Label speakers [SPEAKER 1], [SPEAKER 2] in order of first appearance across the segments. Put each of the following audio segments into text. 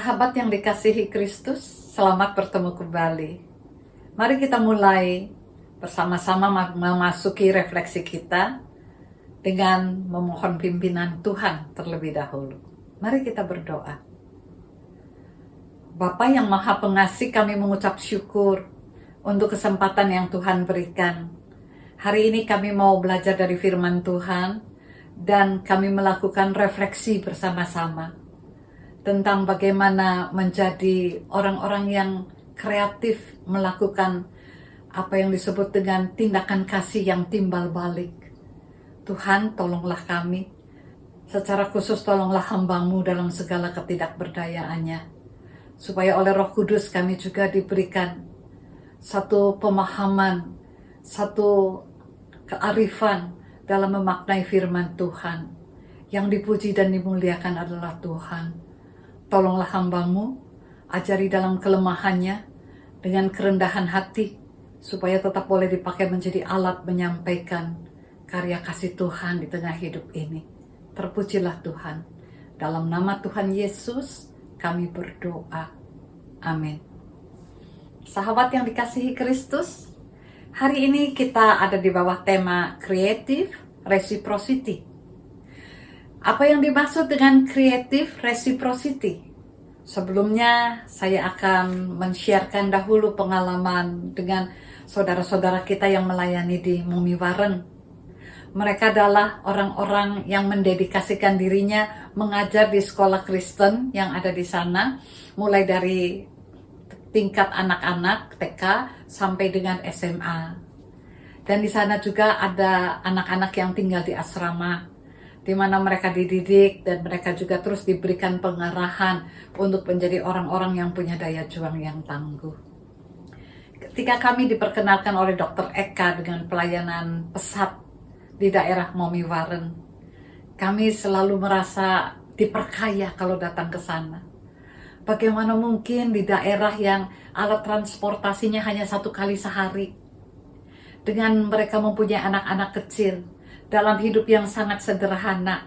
[SPEAKER 1] Sahabat yang dikasihi Kristus, selamat bertemu kembali. Mari kita mulai bersama-sama memasuki refleksi kita dengan memohon pimpinan Tuhan terlebih dahulu. Mari kita berdoa. Bapa yang Maha Pengasih, kami mengucap syukur untuk kesempatan yang Tuhan berikan. Hari ini kami mau belajar dari firman Tuhan dan kami melakukan refleksi bersama-sama tentang bagaimana menjadi orang-orang yang kreatif melakukan apa yang disebut dengan tindakan kasih yang timbal balik. Tuhan, tolonglah kami. Secara khusus tolonglah hamba-Mu dalam segala ketidakberdayaannya. Supaya oleh Roh Kudus kami juga diberikan satu pemahaman, satu kearifan dalam memaknai firman Tuhan. Yang dipuji dan dimuliakan adalah Tuhan. Tolonglah hamba-Mu, ajari dalam kelemahannya, dengan kerendahan hati, supaya tetap boleh dipakai menjadi alat menyampaikan karya kasih Tuhan di tengah hidup ini. Terpujilah Tuhan. Dalam nama Tuhan Yesus, kami berdoa. Amin. Sahabat yang dikasihi Kristus, hari ini kita ada di bawah tema Creative Reciprocity. Apa yang dimaksud dengan creative reciprocity? Sebelumnya saya akan men-sharekan dahulu pengalaman dengan saudara-saudara kita yang melayani di Mumi Waren. Mereka adalah orang-orang yang mendedikasikan dirinya mengajar di sekolah Kristen yang ada di sana, mulai dari tingkat anak-anak TK sampai dengan SMA. Dan di sana juga ada anak-anak yang tinggal di asrama, di mana mereka dididik dan mereka juga terus diberikan pengarahan untuk menjadi orang-orang yang punya daya juang yang tangguh. Ketika kami diperkenalkan oleh Dr. Eka dengan pelayanan pesat di daerah Mumi Waren, kami selalu merasa diperkaya kalau datang ke sana. Bagaimana mungkin di daerah yang alat transportasinya hanya 1 kali sehari, dengan mereka mempunyai anak-anak kecil, dalam hidup yang sangat sederhana,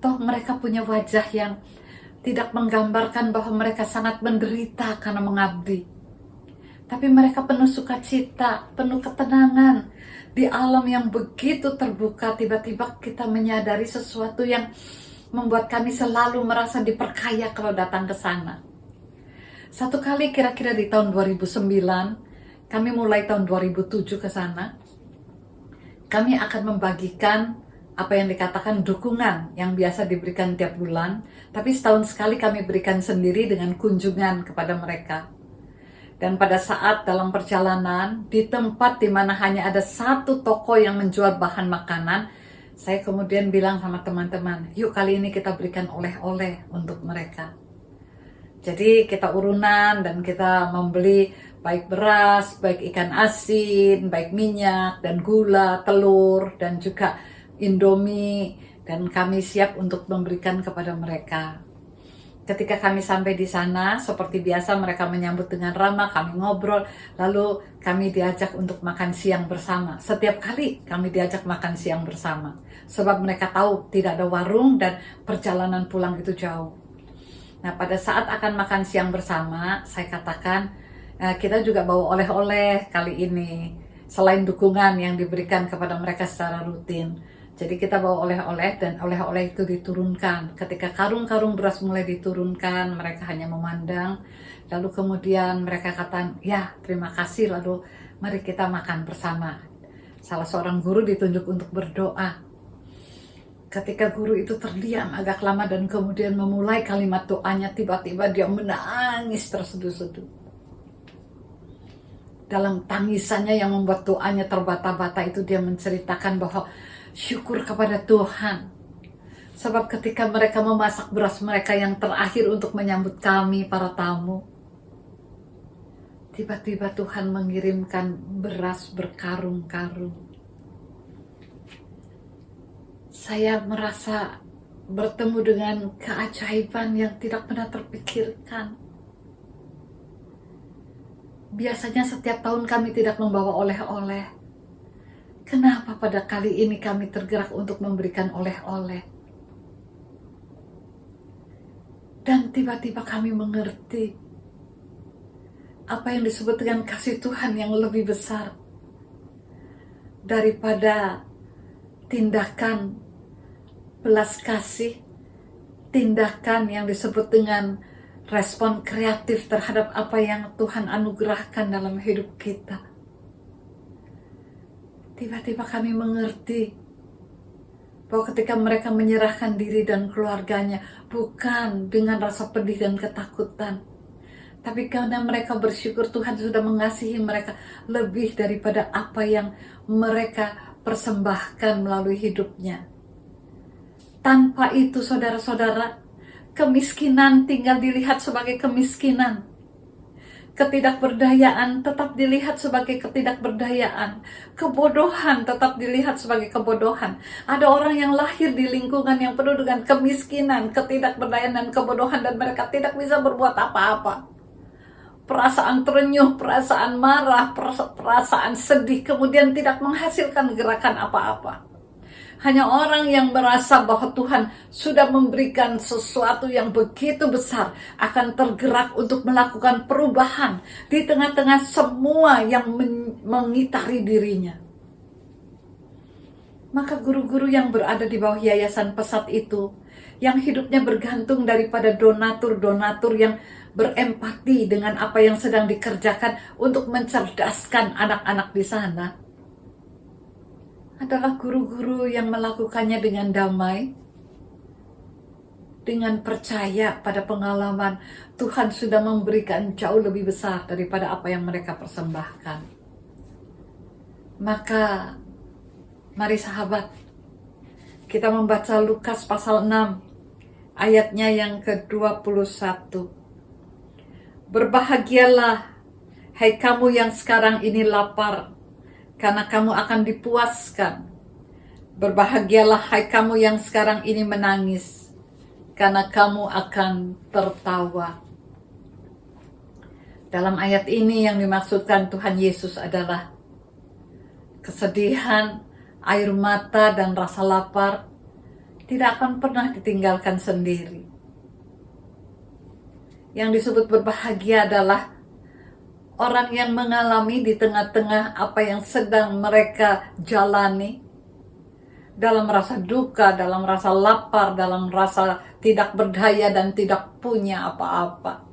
[SPEAKER 1] toh mereka punya wajah yang tidak menggambarkan bahwa mereka sangat menderita karena mengabdi. Tapi mereka penuh sukacita, penuh ketenangan. Di alam yang begitu terbuka, tiba-tiba kita menyadari sesuatu yang membuat kami selalu merasa diperkaya kalau datang ke sana. Satu kali kira-kira di tahun 2009, kami mulai tahun 2007 ke sana. Kami akan membagikan apa yang dikatakan dukungan yang biasa diberikan tiap bulan, tapi setahun sekali kami berikan sendiri dengan kunjungan kepada mereka. Dan pada saat dalam perjalanan, di tempat di mana hanya ada satu toko yang menjual bahan makanan, saya kemudian bilang sama teman-teman, yuk kali ini kita berikan oleh-oleh untuk mereka. Jadi kita urunan dan kita membeli baik beras, baik ikan asin, baik minyak dan gula, telur, dan juga Indomie, dan kami siap untuk memberikan kepada mereka. Ketika kami sampai di sana, seperti biasa mereka menyambut dengan ramah, kami ngobrol, lalu kami diajak untuk makan siang bersama. Setiap kali kami diajak makan siang bersama, sebab mereka tahu tidak ada warung dan perjalanan pulang itu jauh. Nah, pada saat akan makan siang bersama, saya katakan, kita juga bawa oleh-oleh kali ini, selain dukungan yang diberikan kepada mereka secara rutin. Jadi kita bawa oleh-oleh dan oleh-oleh itu diturunkan. Ketika karung-karung beras mulai diturunkan, mereka hanya memandang. Lalu kemudian mereka katakan, ya terima kasih, lalu mari kita makan bersama. Salah seorang guru ditunjuk untuk berdoa. Ketika guru itu terdiam agak lama dan kemudian memulai kalimat doanya, tiba-tiba dia menangis terseduh-seduh. Dalam tangisannya yang membuat doanya terbata-bata itu, dia menceritakan bahwa syukur kepada Tuhan. Sebab ketika mereka memasak beras mereka yang terakhir untuk menyambut kami para tamu, tiba-tiba Tuhan mengirimkan beras berkarung-karung. Saya merasa bertemu dengan keajaiban yang tidak pernah terpikirkan. Biasanya setiap tahun kami tidak membawa oleh-oleh. Kenapa pada kali ini kami tergerak untuk memberikan oleh-oleh? Dan tiba-tiba kami mengerti apa yang disebut dengan kasih Tuhan yang lebih besar daripada tindakan belas kasih, tindakan yang disebut dengan respon kreatif terhadap apa yang Tuhan anugerahkan dalam hidup kita. Tiba-tiba kami mengerti bahwa ketika mereka menyerahkan diri dan keluarganya, bukan dengan rasa pedih dan ketakutan, tapi karena mereka bersyukur Tuhan sudah mengasihi mereka lebih daripada apa yang mereka persembahkan melalui hidupnya. Tanpa itu, saudara-saudara, kemiskinan tinggal dilihat sebagai kemiskinan. Ketidakberdayaan tetap dilihat sebagai ketidakberdayaan. Kebodohan tetap dilihat sebagai kebodohan. Ada orang yang lahir di lingkungan yang penuh dengan kemiskinan, ketidakberdayaan, dan kebodohan, dan mereka tidak bisa berbuat apa-apa. Perasaan terenyuh, perasaan marah, perasaan sedih, kemudian tidak menghasilkan gerakan apa-apa. Hanya orang yang merasa bahwa Tuhan sudah memberikan sesuatu yang begitu besar akan tergerak untuk melakukan perubahan di tengah-tengah semua yang mengitari dirinya. Maka guru-guru yang berada di bawah yayasan pesat itu, yang hidupnya bergantung daripada donatur-donatur yang berempati dengan apa yang sedang dikerjakan untuk mencerdaskan anak-anak di sana, adalah guru-guru yang melakukannya dengan damai, dengan percaya pada pengalaman Tuhan sudah memberikan jauh lebih besar daripada apa yang mereka persembahkan. Maka mari sahabat, kita membaca Lukas pasal 6 ayatnya yang ke-21. Berbahagialah, hai kamu yang sekarang ini lapar, karena kamu akan dipuaskan. Berbahagialah, hai kamu yang sekarang ini menangis, karena kamu akan tertawa. Dalam ayat ini yang dimaksudkan Tuhan Yesus adalah kesedihan, air mata, dan rasa lapar tidak akan pernah ditinggalkan sendiri. Yang disebut berbahagia adalah orang yang mengalami di tengah-tengah apa yang sedang mereka jalani, dalam rasa duka, dalam rasa lapar, dalam rasa tidak berdaya dan tidak punya apa-apa.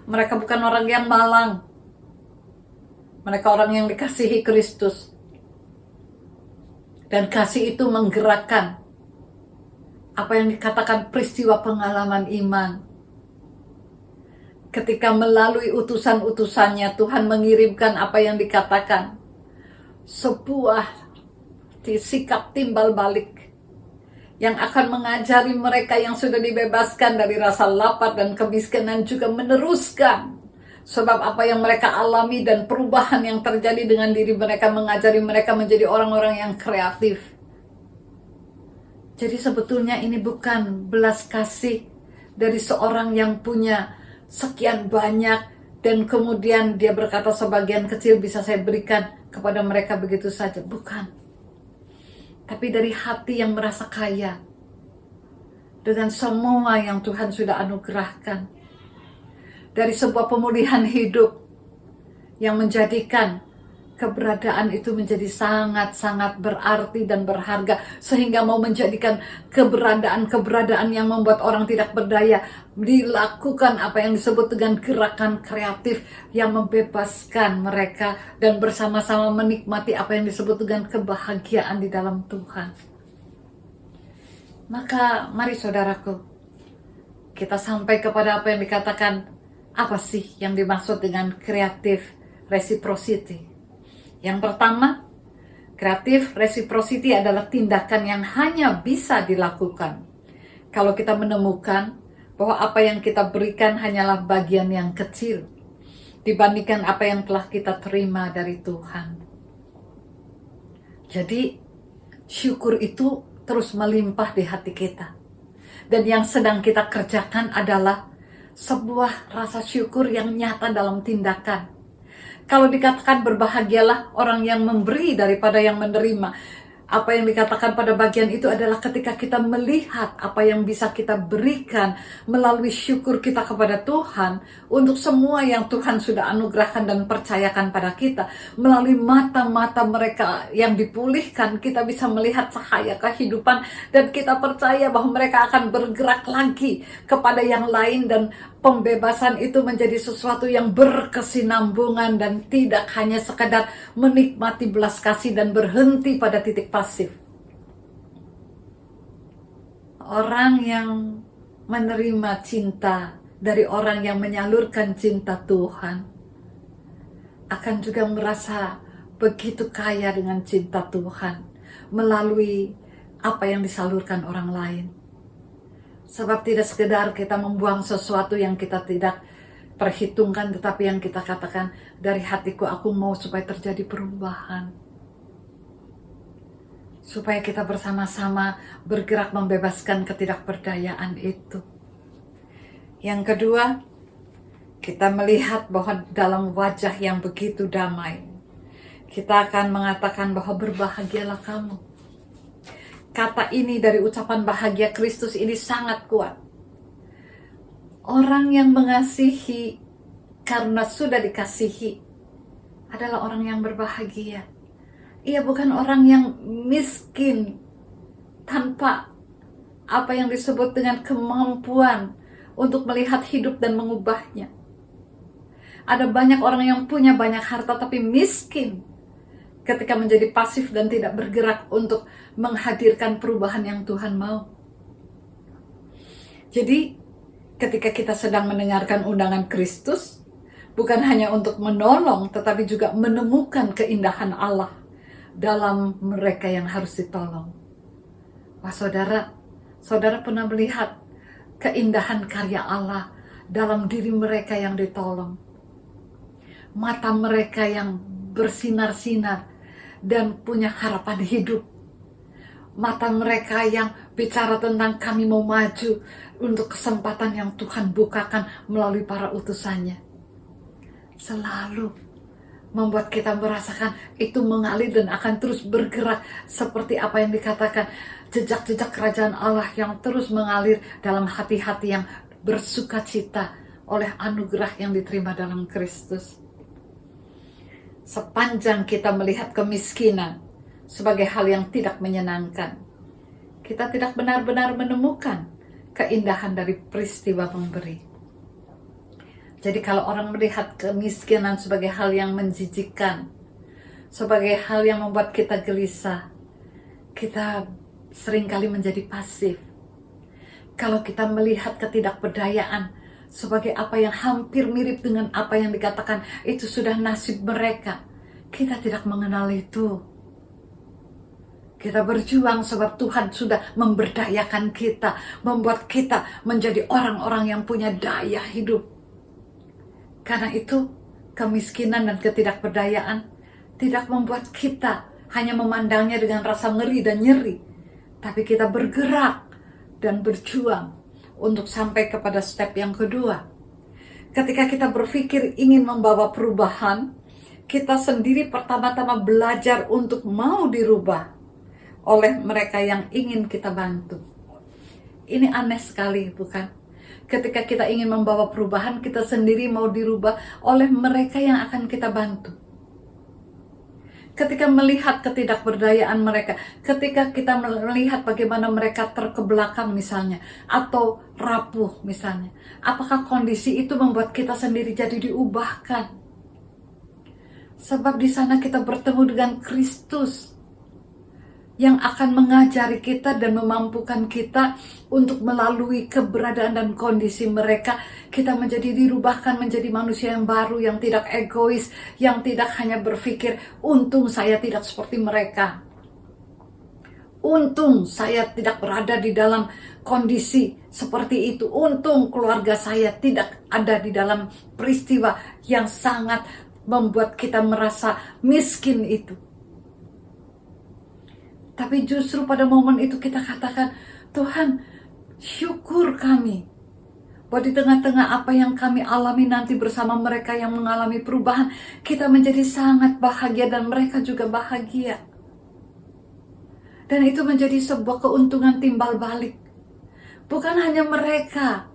[SPEAKER 1] Mereka bukan orang yang malang. Mereka orang yang dikasihi Kristus. Dan kasih itu menggerakkan apa yang dikatakan peristiwa pengalaman iman. Ketika melalui utusan-utusannya Tuhan mengirimkan apa yang dikatakan sebuah sikap timbal balik yang akan mengajari mereka yang sudah dibebaskan dari rasa lapar dan kemiskinan juga meneruskan sebab apa yang mereka alami dan perubahan yang terjadi dengan diri mereka mengajari mereka menjadi orang-orang yang kreatif. Jadi sebetulnya ini bukan belas kasih dari seorang yang punya sekian banyak dan kemudian dia berkata sebagian kecil bisa saya berikan kepada mereka begitu saja. Bukan. Tapi dari hati yang merasa kaya dengan semua yang Tuhan sudah anugerahkan. Dari sebuah pemulihan hidup yang menjadikan keberadaan itu menjadi sangat-sangat berarti dan berharga, sehingga mau menjadikan keberadaan yang membuat orang tidak berdaya dilakukan apa yang disebut dengan gerakan kreatif yang membebaskan mereka dan bersama-sama menikmati apa yang disebut dengan kebahagiaan di dalam Tuhan. Maka mari saudaraku, kita sampai kepada apa yang dikatakan, apa sih yang dimaksud dengan creative reciprocity. Yang pertama, creative reciprocity adalah tindakan yang hanya bisa dilakukan kalau kita menemukan bahwa apa yang kita berikan hanyalah bagian yang kecil dibandingkan apa yang telah kita terima dari Tuhan. Jadi, syukur itu terus melimpah di hati kita. Dan yang sedang kita kerjakan adalah sebuah rasa syukur yang nyata dalam tindakan. Kalau dikatakan berbahagialah orang yang memberi daripada yang menerima, Apa yang dikatakan pada bagian itu adalah ketika kita melihat apa yang bisa kita berikan melalui syukur kita kepada Tuhan untuk semua yang Tuhan sudah anugerahkan dan percayakan pada kita. Melalui mata-mata mereka yang dipulihkan, kita bisa melihat cahaya kehidupan dan kita percaya bahwa mereka akan bergerak lagi kepada yang lain, dan pembebasan itu menjadi sesuatu yang berkesinambungan dan tidak hanya sekedar menikmati belas kasih dan berhenti pada titik pasif. Orang yang menerima cinta dari orang yang menyalurkan cinta Tuhan akan juga merasa begitu kaya dengan cinta Tuhan melalui apa yang disalurkan orang lain. Sebab tidak sekedar kita membuang sesuatu yang kita tidak perhitungkan, tetapi yang kita katakan, dari hatiku aku mau supaya terjadi perubahan. Supaya kita bersama-sama bergerak membebaskan ketidakberdayaan itu. Yang kedua, kita melihat bahwa dalam wajah yang begitu damai, kita akan mengatakan bahwa berbahagialah kamu. Kata ini dari ucapan bahagia Kristus ini sangat kuat. Orang yang mengasihi karena sudah dikasihi adalah orang yang berbahagia. Ia bukan orang yang miskin tanpa apa yang disebut dengan kemampuan untuk melihat hidup dan mengubahnya. Ada banyak orang yang punya banyak harta tapi miskin ketika menjadi pasif dan tidak bergerak untuk menghadirkan perubahan yang Tuhan mau. Jadi, ketika kita sedang mendengarkan undangan Kristus, bukan hanya untuk menolong, tetapi juga menemukan keindahan Allah dalam mereka yang harus ditolong. Wah, saudara pernah melihat keindahan karya Allah dalam diri mereka yang ditolong. Mata mereka yang bersinar-sinar dan punya harapan hidup. Mata mereka yang bicara tentang kami mau maju untuk kesempatan yang Tuhan bukakan melalui para utusannya. Selalu membuat kita merasakan itu mengalir dan akan terus bergerak seperti apa yang dikatakan, jejak-jejak kerajaan Allah yang terus mengalir dalam hati-hati yang bersuka cita oleh anugerah yang diterima dalam Kristus. Sepanjang kita melihat kemiskinan sebagai hal yang tidak menyenangkan, kita tidak benar-benar menemukan keindahan dari peristiwa memberi. Jadi kalau orang melihat kemiskinan sebagai hal yang menjijikkan, sebagai hal yang membuat kita gelisah, kita seringkali menjadi pasif. Kalau kita melihat ketidakberdayaan sebagai apa yang hampir mirip dengan apa yang dikatakan itu sudah nasib mereka, kita tidak mengenal itu. Kita berjuang sebab Tuhan sudah memberdayakan kita, membuat kita menjadi orang-orang yang punya daya hidup. Karena itu, kemiskinan dan ketidakberdayaan tidak membuat kita hanya memandangnya dengan rasa ngeri dan nyeri, tapi kita bergerak dan berjuang untuk sampai kepada step yang kedua. Ketika kita berpikir ingin membawa perubahan, kita sendiri pertama-tama belajar untuk mau dirubah oleh mereka yang ingin kita bantu. Ini aneh sekali, bukan? Ketika kita ingin membawa perubahan, kita sendiri mau dirubah oleh mereka yang akan kita bantu. Ketika melihat ketidakberdayaan mereka, ketika kita melihat bagaimana mereka terkebelakang misalnya, atau rapuh misalnya, apakah kondisi itu membuat kita sendiri jadi diubahkan? Sebab di sana kita bertemu dengan Kristus yang akan mengajari kita dan memampukan kita untuk melalui keberadaan dan kondisi mereka, kita menjadi dirubahkan menjadi manusia yang baru, yang tidak egois, yang tidak hanya berpikir, untung saya tidak seperti mereka. Untung saya tidak berada di dalam kondisi seperti itu. Untung keluarga saya tidak ada di dalam peristiwa yang sangat membuat kita merasa miskin itu. Tapi justru pada momen itu kita katakan, Tuhan, syukur kami bahwa di tengah-tengah apa yang kami alami nanti bersama mereka yang mengalami perubahan, kita menjadi sangat bahagia dan mereka juga bahagia. Dan itu menjadi sebuah keuntungan timbal balik. Bukan hanya mereka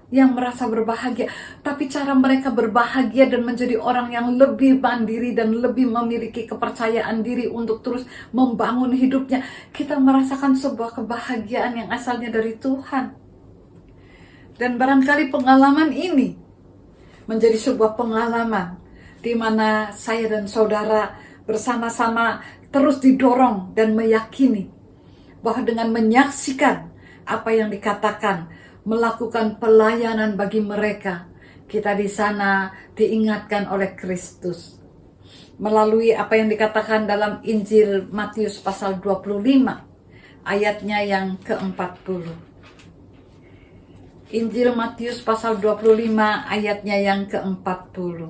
[SPEAKER 1] yang merasa berbahagia, tapi cara mereka berbahagia dan menjadi orang yang lebih mandiri dan lebih memiliki kepercayaan diri untuk terus membangun hidupnya. Kita merasakan sebuah kebahagiaan yang asalnya dari Tuhan. Dan barangkali pengalaman ini menjadi sebuah pengalaman di mana saya dan saudara bersama-sama terus didorong dan meyakini bahwa dengan menyaksikan apa yang dikatakan, melakukan pelayanan bagi mereka, kita di sana diingatkan oleh Kristus melalui apa yang dikatakan dalam Injil Matius pasal 25 ayatnya yang ke-40. Injil Matius pasal 25 ayatnya yang ke-40.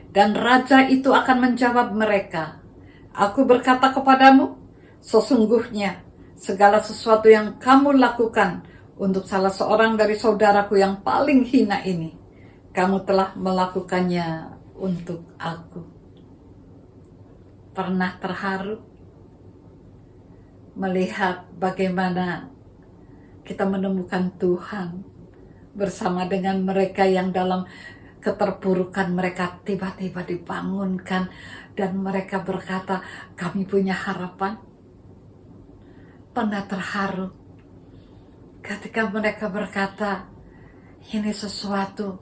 [SPEAKER 1] Dan raja itu akan menjawab mereka, "Aku berkata kepadamu, sesungguhnya segala sesuatu yang kamu lakukan untuk salah seorang dari saudaraku yang paling hina ini, kamu telah melakukannya untuk aku." Pernah terharu melihat bagaimana kita menemukan Tuhan bersama dengan mereka yang dalam keterpurukan mereka tiba-tiba dibangunkan dan mereka berkata, "Kami punya harapan." Pernah terharu ketika mereka berkata, ini sesuatu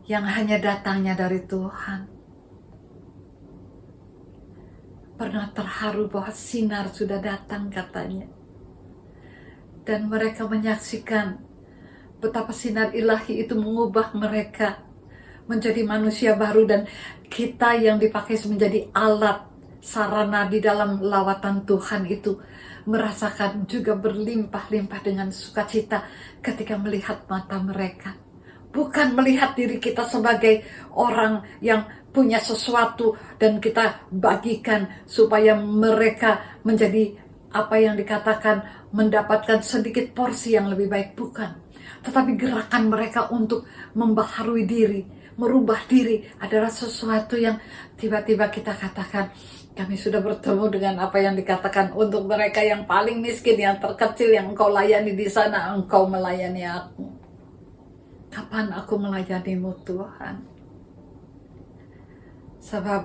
[SPEAKER 1] yang hanya datangnya dari Tuhan. Pernah terharu bahwa sinar sudah datang katanya. Dan mereka menyaksikan betapa sinar ilahi itu mengubah mereka menjadi manusia baru, dan kita yang dipakai menjadi alat sarana di dalam lawatan Tuhan itu merasakan juga berlimpah-limpah dengan sukacita ketika melihat mata mereka. Bukan melihat diri kita sebagai orang yang punya sesuatu dan kita bagikan supaya mereka menjadi apa yang dikatakan mendapatkan sedikit porsi yang lebih baik. Bukan. Tetapi gerakan mereka untuk membaharui diri, merubah diri adalah sesuatu yang tiba-tiba kita katakan, kami sudah bertemu dengan apa yang dikatakan untuk mereka yang paling miskin, yang terkecil, yang engkau layani di sana, engkau melayani aku. Kapan aku melayanimu Tuhan? Sebab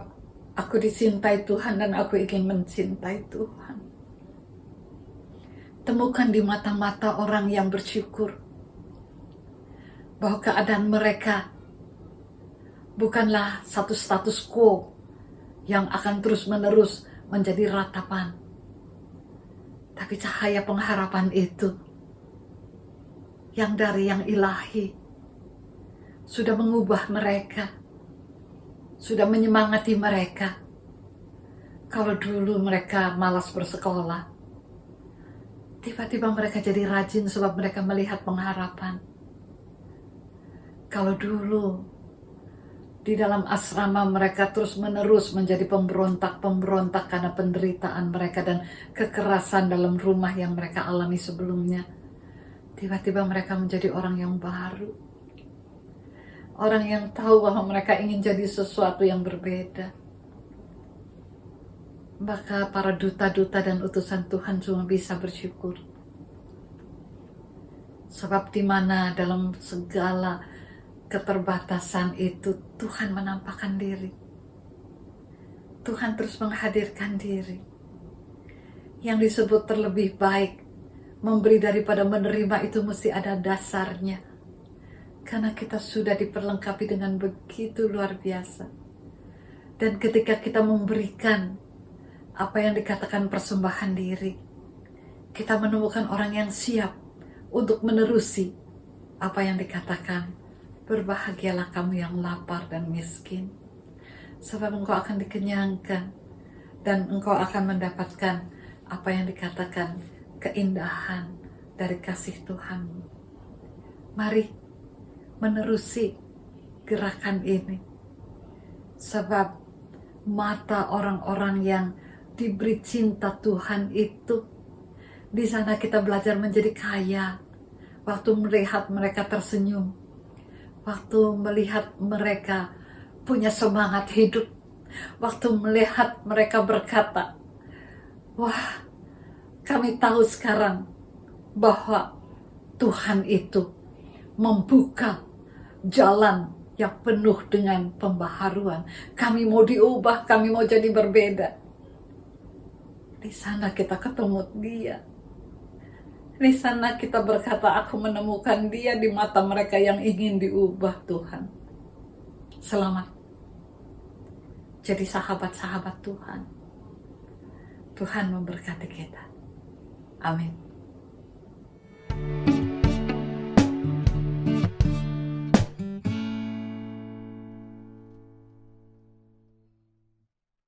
[SPEAKER 1] aku dicintai Tuhan dan aku ingin mencintai Tuhan. Temukan di mata-mata orang yang bersyukur bahwa keadaan mereka bukanlah satu status quo yang akan terus-menerus menjadi ratapan. Tapi cahaya pengharapan itu yang dari yang ilahi sudah mengubah mereka, sudah menyemangati mereka. Kalau dulu mereka malas bersekolah, tiba-tiba mereka jadi rajin sebab mereka melihat pengharapan. Kalau dulu di dalam asrama mereka terus-menerus menjadi pemberontak karena penderitaan mereka dan kekerasan dalam rumah yang mereka alami sebelumnya, tiba-tiba mereka menjadi orang yang baru. Orang yang tahu bahwa mereka ingin jadi sesuatu yang berbeda. Maka para duta-duta dan utusan Tuhan cuma bisa bersyukur. Sebab di mana dalam segala keterbatasan itu Tuhan menampakkan diri. Tuhan terus menghadirkan diri. Yang disebut terlebih baik, memberi daripada menerima, itu mesti ada dasarnya. Karena kita sudah diperlengkapi dengan begitu luar biasa. Dan ketika kita memberikan apa yang dikatakan persembahan diri, kita menemukan orang yang siap untuk menerusi apa yang dikatakan, berbahagialah kamu yang lapar dan miskin, sebab engkau akan dikenyangkan dan engkau akan mendapatkan apa yang dikatakan keindahan dari kasih Tuhanmu. Mari menerusi gerakan ini, sebab mata orang-orang yang diberi cinta Tuhan itu, di sana kita belajar menjadi kaya. Waktu melihat mereka tersenyum, waktu melihat mereka punya semangat hidup, waktu melihat mereka berkata, Wah, kami tahu sekarang bahwa Tuhan itu membuka jalan yang penuh dengan pembaharuan. Kami mau diubah, kami mau jadi berbeda. Di sana kita ketemu Dia. Di sana kita berkata, aku menemukan Dia di mata mereka yang ingin diubah, Tuhan. Selamat. Jadi sahabat-sahabat Tuhan. Tuhan memberkati kita. Amin.